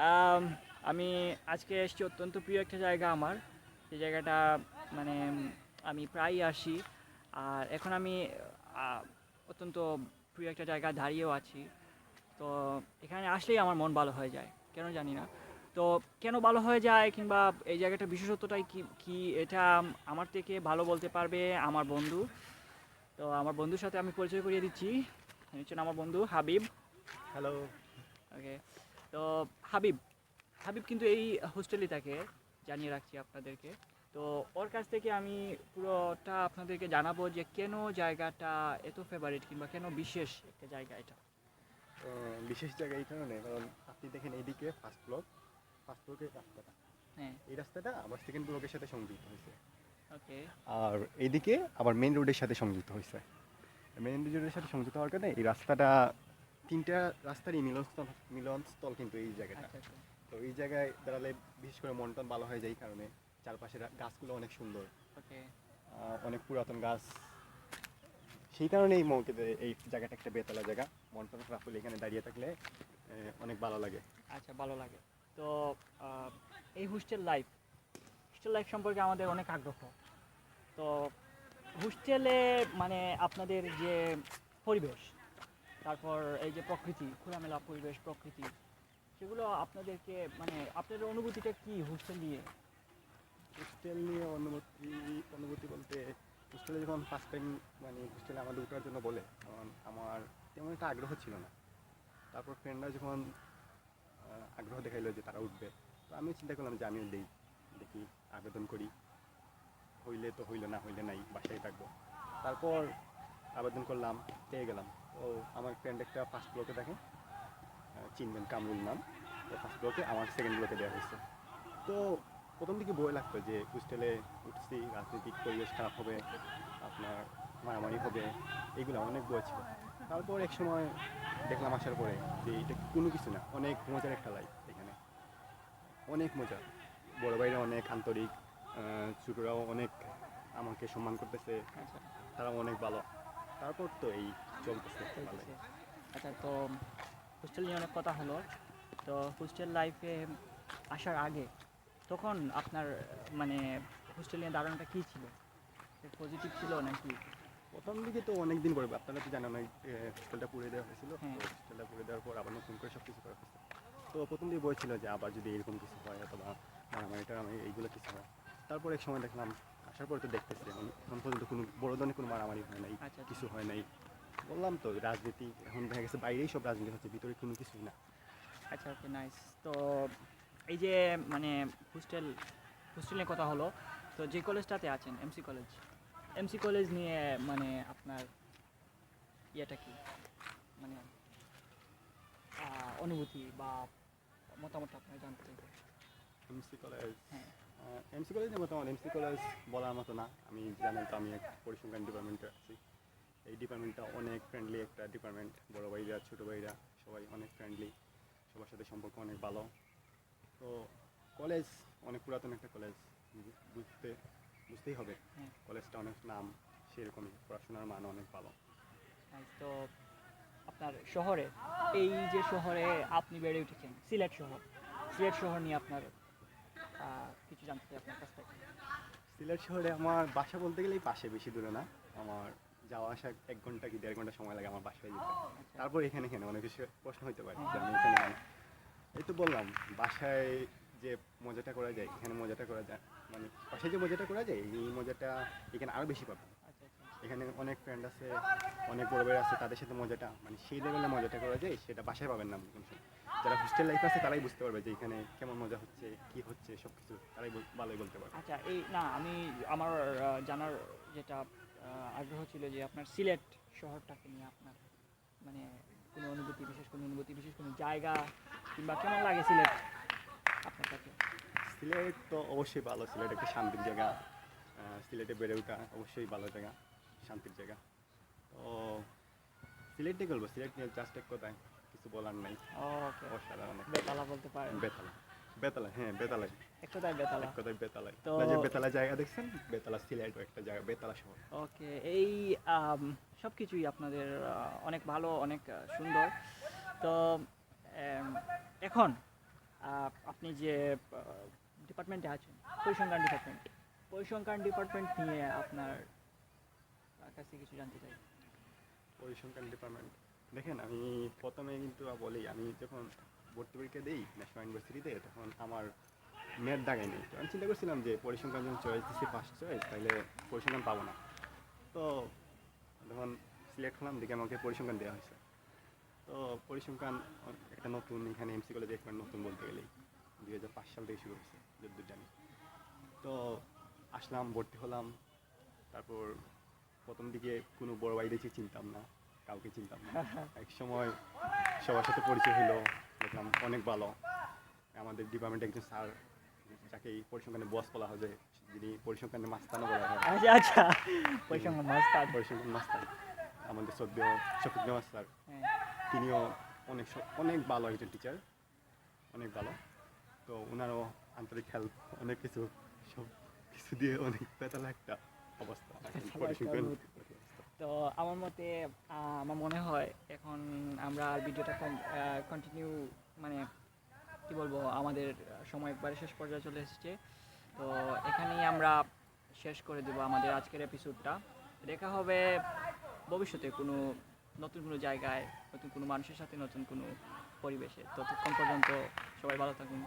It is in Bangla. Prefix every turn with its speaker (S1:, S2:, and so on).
S1: আম, আমি আজকে এসেছি অত্যন্ত প্রিয় একটা জায়গা আমার। সেই জায়গাটা মানে আমি প্রায়ই আসি। আর এখন আমি আহ, অত্যন্ত প্রিয় একটা জায়গায় দাঁড়িয়েও আছি। তো এখানে আসলেই আমার মন ভালো হয়ে যায়, কেন জানি না। তো কেন ভালো হয়ে যায় কিংবা এই জায়গাটার বিশেষত্বটাই কি কি এটা আমার থেকে ভালো বলতে পারবে আমার বন্ধু। তো আমার বন্ধুর সাথে আমি পরিচয় করিয়ে দিচ্ছি। উনি হচ্ছেন আমার বন্ধু হাবিব।
S2: হ্যালো।
S1: ওকে। তো হাবিব হাবিব কিন্তু এই হোস্টেলেই থাকে, জানিয়ে রাখছি আপনাদেরকে। তো ওর কাছ থেকে আমি পুরোটা আপনাদেরকে জানাবো যে কেন জায়গাটা এত ফেভারিট কিংবা কেন বিশেষ একটা জায়গা এটা।
S2: বিশেষ জায়গা এই কারণে, কারণ আপনি দেখেন এইদিকে ফার্স্ট ব্লকের রাস্তাটা,
S1: হ্যাঁ।
S2: এই রাস্তাটা আবার সেকেন্ড ব্লকের সাথে সংযুক্ত হয়েছে।
S1: ওকে।
S2: আর এইদিকে আবার মেন রোডের সাথে সংযুক্ত হয়েছে। মেন রোডের সাথে সংযুক্ত হওয়ার কারণে এই রাস্তাটা তিনটা রাস্তারই মিলনস্থল কিন্তু এই জায়গাটা।
S1: আচ্ছা আচ্ছা।
S2: তো এই জায়গায় দাঁড়ালে বিশেষ করে মন টন ভালো হয়ে যায়, এই কারণে চারপাশের গাছগুলো অনেক সুন্দর,
S1: ওকে।
S2: অনেক পুরাতন গাছ। সেই কারণে এই জায়গাটা একটা বেতলা জায়গা। মন টন খারাপ হলে এখানে দাঁড়িয়ে থাকলে অনেক ভালো লাগে।
S1: আচ্ছা, ভালো লাগে। তো আহ, এই হোস্টেল লাইফ সম্পর্কে আমাদের অনেক আগ্রহ। তো হোস্টেলে মানে আপনাদের যে পরিবেশ, তারপর এই যে প্রকৃতি, খোলামেলা পরিবেশ, প্রকৃতি, সেগুলো আপনাদেরকে মানে আপনাদের অনুভূতিটা কি হোস্টেল নিয়ে?
S2: হোস্টেল নিয়ে অনুভূতি বলতে, হোস্টেলে যখন ফার্স্ট টাইম মানে হোস্টেলে আমাদের উঠার জন্য বলে, তখন আমার তেমন একটা আগ্রহ ছিল না। তারপর ফ্রেন্ডরা যখন আগ্রহ দেখাইলো যে তারা উঠবে, তো আমিও চিন্তা করলাম যে আমিও দেখি, আবেদন করি। হইলে তো হইলো, না হইলে নাই, বাসায় থাকবো। তারপর আবেদন করলাম, পেয়ে গেলাম। তো আমার ফ্রেন্ড একটা ফার্স্ট ব্লকে থাকে, চিনবেন, কামরুল নাম। তো ফার্স্ট ব্লকে, আমার সেকেন্ড ব্লকে দেওয়া হয়েছে। তো প্রথম দিকে ভয় লাগতো যে হোস্টেলে উঠছি, রাজনৈতিক পরিবেশ খারাপ হবে, আপনার মারামারি হবে, এগুলো অনেক ভয় ছিল। তারপর এক সময় দেখলাম আসার পরে যে এটা কোনো কিছু না, অনেক মজার একটা লাইফ এখানে, অনেক মজা। বড় ভাইরা অনেক আন্তরিক, ছোটরাও অনেক আমাকে সম্মান করতেছে,
S1: আচ্ছা।
S2: তারাও অনেক ভালো। তারপর তো এই চলতেছে ভালোই।
S1: চলতেছে। আচ্ছা, তো হোস্টেল নিয়ে অনেক কথা হলো। তো হোস্টেল লাইফে আসার আগে তখন আপনার মানে হোস্টেল নিয়ে ধারণাটা কী ছিল? পজিটিভ ছিল নাকি?
S2: প্রথম দিকে তো অনেক দিন পরে, আপনারা তো জানেন, হোস্টেলটা পুড়ে দেওয়া হয়েছিল।
S1: হ্যাঁ।
S2: তো হোস্টেলটা পুড়ে দেওয়ার পর আবার নতুন করে সব কিছু করা হয়েছে। তো প্রথম দিকে বই ছিল যে আবার যদি এরকম কিছু হয়, অথবা মারামারি টারামারি এইগুলো কিছু হয়। তারপর এক সময় দেখলাম, আসার পরে তো দেখতেছি এখন পর্যন্ত কোনো বড় ধরনের কোনো মারামারি হয় নাই,
S1: আচ্ছা আচ্ছা।
S2: কিছু হয় নাই। বললাম তো, রাজনীতি এখন দেখা গেছে বাইরেই সব রাজনীতি হচ্ছে, ভিতরে কোনো কিছুই না।
S1: আচ্ছা, ওকে, নাইস। তো এই যে মানে হোস্টেল হোস্টেল নিয়ে কথা হলো। তো যে কলেজটাতে আছেন, এমসি কলেজ নিয়ে মানে আপনার ইয়েটা কি, মানে অনুভূতি বা মতামত আপনার জানতে চাইবো।
S2: এমসি কলেজ,
S1: হ্যাঁ।
S2: এমসি কলেজ বর্তমান এমসি কলেজ বলার মতো না। আমি জানেন তো, আমি এক পরিসংখ্যান ডিপার্টমেন্টে আছি। এই ডিপার্টমেন্টটা অনেক ফ্রেন্ডলি একটা ডিপার্টমেন্ট। বড় ভাইরা, ছোটো ভাইরা সবাই অনেক ফ্রেন্ডলি, সবার সাথে সম্পর্ক অনেক ভালো। তো কলেজ অনেক পুরাতন একটা কলেজ, বুঝতে বুঝতেই হবে।
S1: হ্যাঁ।
S2: কলেজটা অনেক নাম, সেরকমই পড়াশোনার মান অনেক ভালো।
S1: nice। তো আপনার শহরে, এই যে শহরে আপনি বেড়ে উঠেছেন, সিলেট শহর নিয়ে আপনার কিছু জানতে চাই আপনার কাছ থেকে।
S2: সিলেট শহরে আমার বাসা বলতে গেলেই পাশে, বেশি দূরে না। আমার যাওয়া আসা 1 ঘন্টা কি 1.5 ঘন্টা সময় লাগে আমার বাসায় যেতে।
S1: আচ্ছা।
S2: তারপর এখানে কেন অনেক কিছু প্রশ্ন হতে পারে যে
S1: হ্যাঁ।
S2: আমি এখানে কেন। এই তো বললাম, বাসায় যে মজাটা করা যায় এখানে মজাটা করা যায়, মানে বাসায় যে মজাটা করা যায় এই মজাটা এখানে আরও বেশি পাবেন।
S1: আচ্ছা আচ্ছা।
S2: এখানে অনেক ফ্রেন্ড আছে, অনেক বড় ভাই আছে, তাদের সাথে মজাটা মানে সেই লেভেলে মজাটা করা যায়, সেটা বাসায় পাবেন না কোনো সময়। যারা হোস্টেল লাইফ আছে তারাই বুঝতে পারবে যে এখানে কেমন মজা হচ্ছে, কি হচ্ছে, সব কিছু তারাই ভালোই বলতে পারবে।
S1: আচ্ছা, এই না আমি আমার জানার যেটা আগ্রহ ছিল যে আপনার সিলেট শহরটাকে নিয়ে আপনার মানে কোনো অনুভূতি, বিশেষ কোনো জায়গা কিংবা কেমন লাগে সিলেট আপনার কাছে?
S2: সিলেট তো অবশ্যই ভালো, সিলেট একটা শান্তির জায়গা। সিলেটে বেড়ে ওঠা অবশ্যই ভালো জায়গা, শান্তির জায়গা। তো সিলেট নিয়ে বলবো, সিলেট নিয়ে জাস্ট এক কথায় কিছু বলার নাই,
S1: ওকে।
S2: অসাধারণ একটা
S1: বেতালা
S2: জায়গা।
S1: বলতে পারেন।
S2: বেতালা, বেতালা, হ্যাঁ বেতালাই,
S1: এক কথায় বেতালা।
S2: এক কথায় বেতালাই।
S1: তো
S2: না, যে বেতালা জায়গা দেখছেন, বেতালা সিলেটও একটা জায়গা, বেতালা শহর।
S1: ওকে, এই সব কিছুই আপনাদের অনেক ভালো, অনেক সুন্দর। তো এখন আপনি যে ডিপার্টমেন্টে আছেন, পরিসংখ্যান ডিপার্টমেন্ট নিয়ে আপনার কাছে কিছু জানতে চাই।
S2: পরিসংখ্যান ডিপার্টমেন্ট, দেখেন আমি প্রথমে কিন্তু বলি, আমি যখন ভর্তি পরীক্ষা দিই ন্যাশনাল ইউনিভার্সিটিতে, তখন আমার ম্যাথ দাগাই নেই। তো আমি চিন্তা করছিলাম যে পরিসংখ্যান যখন চয়েস দিচ্ছি ফার্স্ট চয়েস, তাহলে পরিসংখ্যান পাবো না। তো যখন সিলেক্ট হলাম, দেখে আমাকে পরিসংখ্যান দেওয়া হয়েছে। তো পরিসংখ্যান একটা নতুন, এখানে এমসি কলেজে একবার নতুন বলতে গেলেই 2005 সাল থেকে শুরু হয়েছে যদ্দূর জানি। তো আসলাম, ভর্তি হলাম। তারপর প্রথম দিকে কোনো বড় ভাই দেখে চিনতাম না, কাউকে চিনতাম না। এক সময় সবার সাথে পরিচয় হলো, দেখলাম অনেক ভালো। আমাদের ডিপার্টমেন্টে একজন স্যার, যাকে এই পরিসংখ্যানে বস বলা হয়, যে যিনি পরিসংখ্যানের মাস্তানও বলা হয়,
S1: আচ্ছা আচ্ছা, পরিসংখ্যান মাস্টার।
S2: পরিসংখ্যান মাস্টার আমাদের সদ্য শফিক নওয়াজ স্যার,
S1: হ্যাঁ,
S2: তিনিও অনেক ভালো একজন টিচার, অনেক ভালো। তো ওনারও আন্তরিক হেল্প, অনেক কিছু, সব কিছু দিয়ে অনেক বেতাল একটা অবস্থা এখন পরিসংখ্যান।
S1: তো আমার মতে আমার মনে হয় এখন আমরা আর ভিডিওটা কন্টিনিউ, মানে কি বলবো, আমাদের সময় একবারে শেষ পর্যায়ে চলে এসেছে। তো এখানেই আমরা শেষ করে দেব আমাদের আজকের এপিসোডটা। দেখা হবে ভবিষ্যতে কোনো নতুন কোনো জায়গায়, নতুন কোনো মানুষের সাথে, নতুন কোনো পরিবেশে। ততক্ষণ পর্যন্ত সবাই ভালো থাকুন।